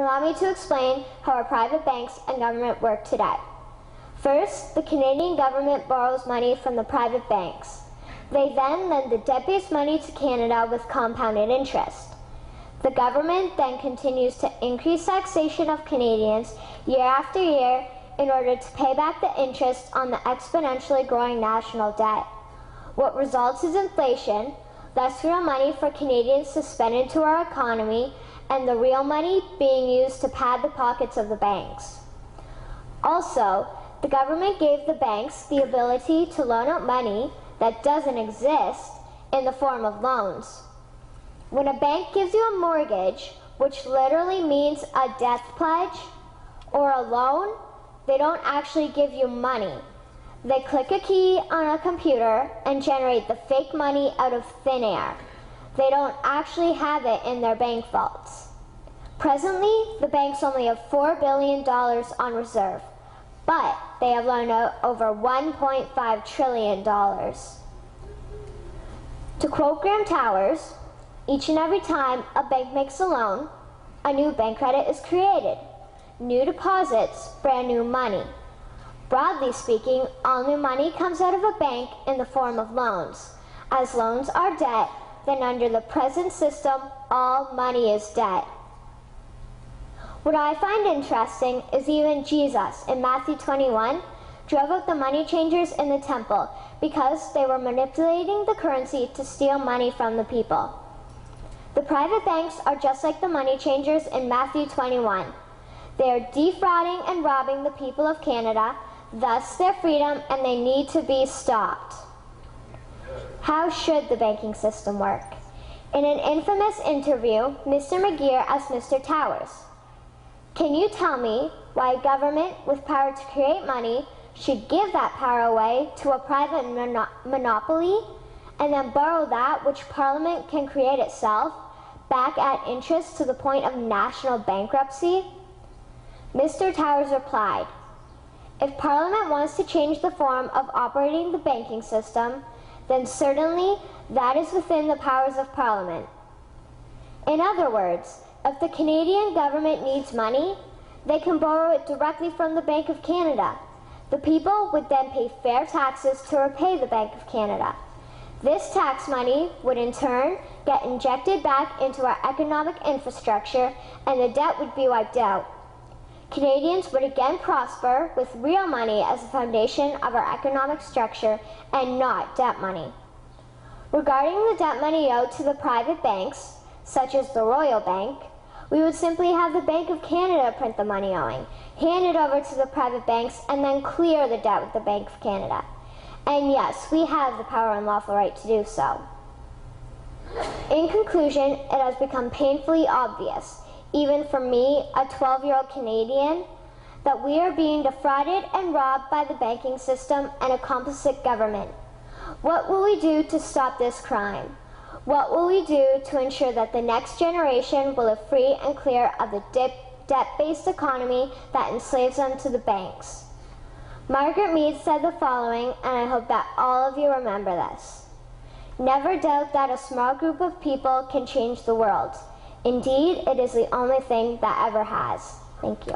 Allow me to explain how our private banks and government work today. First, the Canadian government borrows money from the private banks. They then lend the debt-based money to Canada with compounded interest. The government then continues to increase taxation of Canadians year after year in order to pay back the interest on the exponentially growing national debt. What results is inflation, less real money for Canadians to spend into our economy, and the real money being used to pad the pockets of the banks. Also, the government gave the banks the ability to loan out money that doesn't exist in the form of loans. When a bank gives you a mortgage, which literally means a death pledge, or a loan, they don't actually give you money. They click a key on a computer and generate the fake money out of thin air. They don't actually have it in their bank vaults. Presently, the banks only have $4 billion on reserve, but they have loaned out over $1.5 trillion. To quote Graham Towers, each and every time a bank makes a loan, a new bank credit is created. New deposits, brand new money. Broadly speaking, all new money comes out of a bank in the form of loans. As loans are debt, then under the present system, all money is debt. What I find interesting is even Jesus, in Matthew 21, drove out the money changers in the temple because they were manipulating the currency to steal money from the people. The private banks are just like the money changers in Matthew 21. They are defrauding and robbing the people of Canada, thus their freedom, and they need to be stopped. How should the banking system work? In an infamous interview, Mr. McGeer asked Mr. Towers, "Can you tell me why a government with power to create money should give that power away to a private monopoly and then borrow that which Parliament can create itself back at interest to the point of national bankruptcy?" Mr. Towers replied, "If Parliament wants to change the form of operating the banking system, then certainly that is within the powers of Parliament." In other words, if the Canadian government needs money, they can borrow it directly from the Bank of Canada. The people would then pay fair taxes to repay the Bank of Canada. This tax money would in turn get injected back into our economic infrastructure and the debt would be wiped out. Canadians would again prosper with real money as the foundation of our economic structure and not debt money. Regarding the debt money owed to the private banks, such as the Royal Bank, we would simply have the Bank of Canada print the money owing, hand it over to the private banks, and then clear the debt with the Bank of Canada. And yes, we have the power and lawful right to do so. In conclusion, it has become painfully obvious, even for me, a 12-year-old Canadian, that we are being defrauded and robbed by the banking system and a complicit government. What will we do to stop this crime? What will we do to ensure that the next generation will live free and clear of the debt-based economy that enslaves them to the banks? Margaret Mead said the following, and I hope that all of you remember this. "Never doubt that a small group of people can change the world. Indeed, it is the only thing that ever has." Thank you.